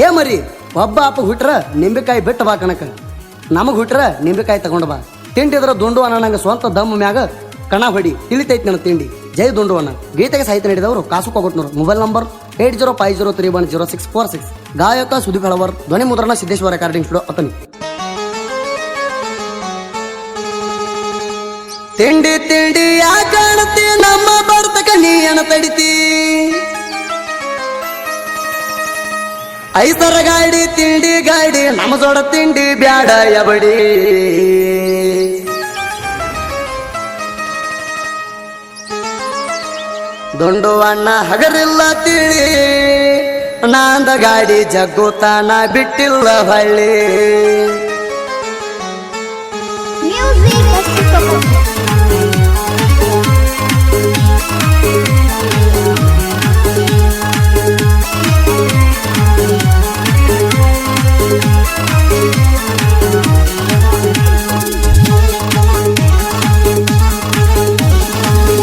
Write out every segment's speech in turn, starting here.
ಏ ಮರಿ ಒಬ್ಬ ಅಪ್ಪ ಹುಟ್ರ ನಿಂಬೆಕಾಯಿ ಬಿಟ್ಟು ಬಾ ಕಣಕ, ನಮಗೆ ಹುಟ್ರ ನಿಂಬೆಕಾಯಿ ತಗೊಂಡು ಬಾ. ತಿಂಡಿದ್ರ ದುಂಡು ಅಣ್ಣ ನಂಗೆ ಸ್ವಂತ ದಮ್ಮ ಮ್ಯಾಗ ಕಣ ಹೊಡಿ ತಿಳಿತೈತಿ ನನ್ನ ತಿಂಡಿ. ಜೈ ದುಂಡು ಅಣ್ಣ. ಗೀತೆಗೆ ಸಾಹಿತ್ಯ ನೀಡಿದವರು ಕಾಸು ಕೊಗೊಟ್ನೂರು. Mobile number 8050310646. ಗಾಯಕ ಸುದೀಪ್ ಹಳವರ್. ಧ್ವನಿ ಮುದ್ರಣ ಸಿದ್ದೇಶ್ವರ ರೆಕಾರ್ಡಿಂಗ್ ಸ್ಟುಡಿಯೋ ಅತನಿ. ತಿಂಡಿ ತಿಂಡಿ ಯಾಕಾಣತಿ ನಮ್ಮ ಬರ್ತಕ ನೀಯನ ತಡಿತಿ, ಐಸರ ಗಾಡಿ ತಿಂಡಿ ಗಾಡಿ ನಮ್ಮ ಜೋಡ ತಿಂಡಿ ಬ್ಯಾಡ ಯಬಡಿ. ದುಂಡು ಅಣ್ಣ ಹಗರಿಲ್ಲ ತಿಳಿ, ನಾಂದ ಗಾಡಿ ಜಗ್ಗುತ್ತಾನ ಬಿಟ್ಟಿಲ್ಲ ಹಳ್ಳಿ.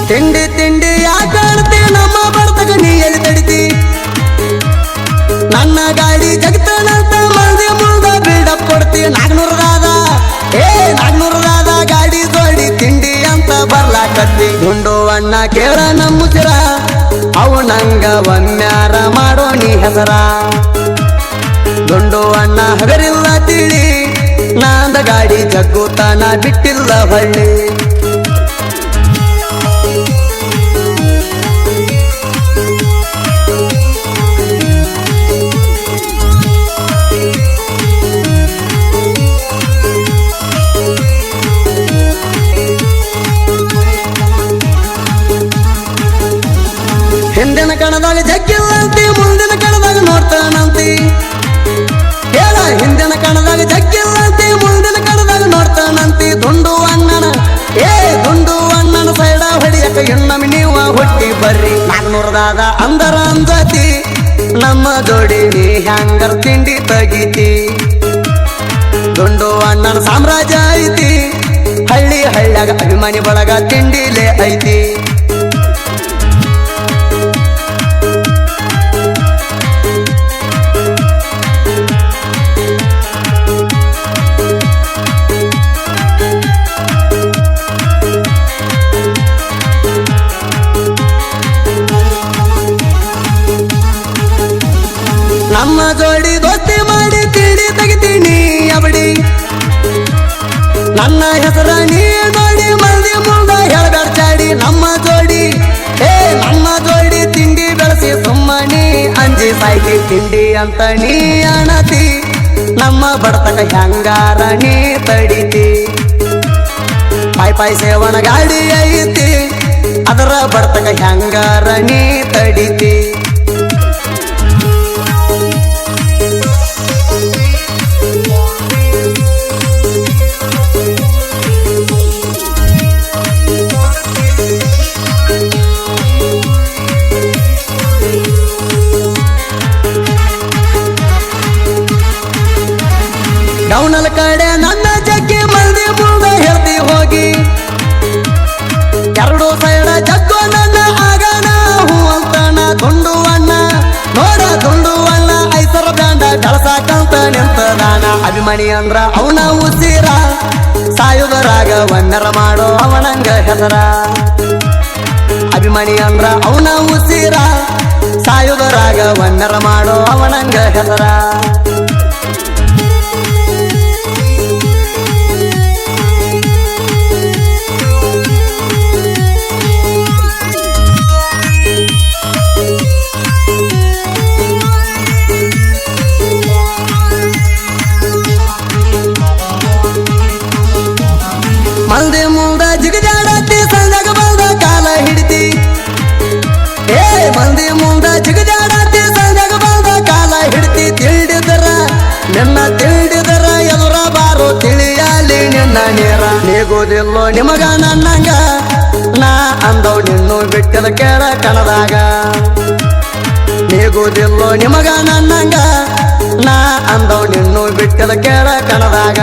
ತಿಂಡಿ ತಿಂಡಿ ಯಾಕಾಡ್ತಿ ನಮ್ಮ ಬರ್ತಕ ನೀ ಎಲ್ಲಿ ತಡಿತಿ, ನನ್ನ ಗಾಡಿ ಜಗತ್ತನಂತ ಮಂದಿ ಮುಂದ ಬಿಲ್ಡಪ್ ಕೊಡ್ತಿ. 400 ಗಾಡಿ ಜೋಡಿ ತಿಂಡಿ ಅಂತ ಬರ್ಲಾಕತ್ತಿ. ದುಂಡು ಅಣ್ಣ ಕೇಳ ನಮ್ಮ ಮುಸಿರ, ಅವು ನಂಗ ಒಮ್ಮ್ಯಾರ ಮಾಡೋ ನೀ ಹೆಸರ. ದುಂಡು ಅಣ್ಣ ಹಗರಿಲ್ಲ ತಿಳಿ, ನಾಂದ ಗಾಡಿ ಜಗ್ಗುತ್ತಾನ ಬಿಟ್ಟಿಲ್ಲ ಹಳ್ಳಿ. ಹಿಂದಿನ ಕಣದಾಗ ಜಗ್ಗಿಲ್ಲಂತಿ, ಮುಂದಿನ ಕಣದಾಗ ನೋಡ್ತಾನಂತಿ. ಹೇಳ ಹಿಂದಿನ ಕಣದಾಗ ಜಗ್ಗಿಲ್ಲಂತಿ, ಮುಂದಿನ ಕಣದಾಗ ನೋಡ್ತಾನಂತಿ. ದುಂಡು ಅಣ್ಣನ ಸೈಡ ಹೊಡಿಯಕ ಇನ್ನೊಮ್ಮೆ ನೀವು ಹುಟ್ಟಿ ಬರ್ರಿ. 400 ಅಂದರ ಅಂಜತಿ, ನಮ್ಮ ಜೋಡಿ ನೀ ಹ್ಯಾಂಗರ್ ತಿಂಡಿ ತಗಿತಿ. ದುಂಡು ಅಣ್ಣನ ಸಾಮ್ರಾಜ್ಯ ಐತಿ, ಹಳ್ಳಿ ಹಳ್ಳ್ಯಾಗ ಅಭಿಮಾನಿ ಬಳಗ ತಿಂಡಿಲೇ ಐತಿ. ನಮ್ಮ ಜೋಡಿ ದೋಸ್ತಿ ಮಾಡಿ ತಿಂಡಿ ತೆಗಿತೀನಿ ಅಬಡಿ. ನನ್ನ ಹೆಸರ ನೀ ನೋಡಿ ಮಂದಿ ಮುಂದ ಹೇಳ್ಬೇಡ ಚಾಡಿ. ನಮ್ಮ ಜೋಡಿ ತಿಂಡಿ ಬೆಳೆಸಿ ಸುಮ್ಮನಿ ಅಂಜಿ ಸಾಯ್ತಿ. ತಿಂಡಿ ಅಂತ ನೀ ಅಣತಿ, ನಮ್ಮ ಬಡತಕ ಹ್ಯಾಂಗಾರ ನೀ ತಡಿತಿ. ಪಾಯ್ ಸೇವನ ಗಾಡಿ ಐತಿ, ಅದರ ಬಡತಕ ಹ್ಯಾಂಗಾರ ನೀ ತಡಿತಿ. ಡೌನಲ್ ಕಡೆ ನನ್ನ ಜಗ್ಗಿ ಮಂದಿ ಮುಂದೆ ಹೇಳ್ತಿ ಹೋಗಿ, 2 ಸೈಡ ಜಗ್ಗೋ ನನ್ನ ಆಗಣ ಹೂ ಅಂತಾನ. ದುಂಡು ಅಣ್ಣ ಐಸರ ಬ್ಯಾಂಡ ಕಳಸಾಕಂತ ನಿಂತದಾನ. ಅಭಿಮಾನಿ ಅಂದ್ರ ಅವನ ಉಸಿರ, ಸಾಯುಧರಾಗ ಒಮ್ಮೆರ ಮಾಡೋ ಅವನಂಗ ಹೆಸರ. ಅಭಿಮಾನಿ ಅಂದ್ರ ಅವನ ಉಸಿರ, ಸಾಯುಧರಾಗ ಒಮ್ಮೆರ ಮಾಡೋ ಅವನಂಗ ಹೆಸರ. ಮಂದಿ ಮುಂದ ಜಿಗಜಾಡತಿ, ಸಂಜಾಗ ಬಂದ ಕಾಲ ಹಿಡಿತಿ. ಮಂದಿ ಮುಂದ ಜಿಗಜಾಡತಿ, ಸಂಜಾಗ ಬಂದ ಕಾಲ ಹಿಡಿತಿ. ತಿಳಿದಿದರ ಎದುರ ಬಾರೋ ತಿಳಿಯಲಿ ನಿನ್ನ ನೇರ. ನೀಗೋದಿಲ್ಲೋ ನಿಮಗ ನನ್ನಂಗ, ನಾ ಅಂದವ್ ನಿನ್ನು ಬಿಟ್ಟದ ಕೇಳ ಕಣದಾಗ. ನೀಗೋದಿಲ್ಲೋ ನಿಮಗ ನನ್ನಂಗ, ನಾ ಅಂದವ್ ನಿನ್ನು ಬಿಟ್ಟದ ಕೇಳ ಕಣದಾಗ.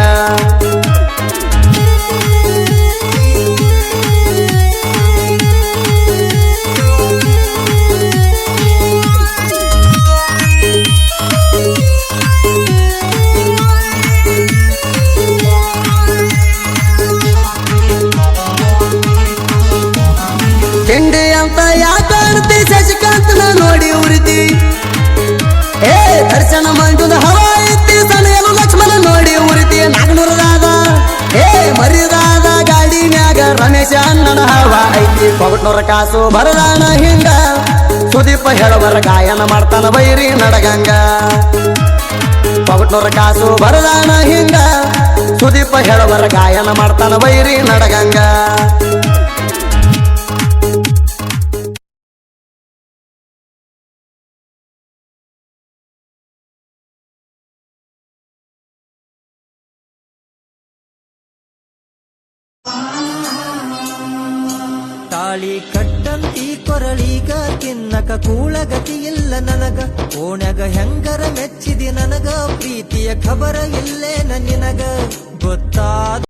ಗಣೇಶ ಅಣ್ಣನ ಹವ ಐತಿ ಪಗಟ್ನೂರ ಕಾಸು ಬರದಾನ ಹಿಂಗ ಸುದೀಪ ಹೇಳುವರ ಗಾಯನ ಮಾಡ್ತಾನ ಬೈರಿ ನಡಗಂಗ ಪಗಟ್ನೂರ ಕಾಸು ಬರದಾನ ಹಿಂಗ ಸುದೀಪ ಹೇಳುವರ ಗಾಯನ ಮಾಡ್ತಾನ ಬೈರಿ ನಡಗಂಗ ತಾಳಿ ಕಟ್ಟಂತಿ ಕೊರಳೀಗ ತಿನ್ನಕ ಕೂಳಗತಿ ಇಲ್ಲ ನನಗ ಓಣ್ಯಾಗ ಹೆಂಗರ ಮೆಚ್ಚಿದಿ ನನಗ ಪ್ರೀತಿಯ ಖಬರ ಇಲ್ಲೇನ ನಿನಗ ಗೊತ್ತಾದ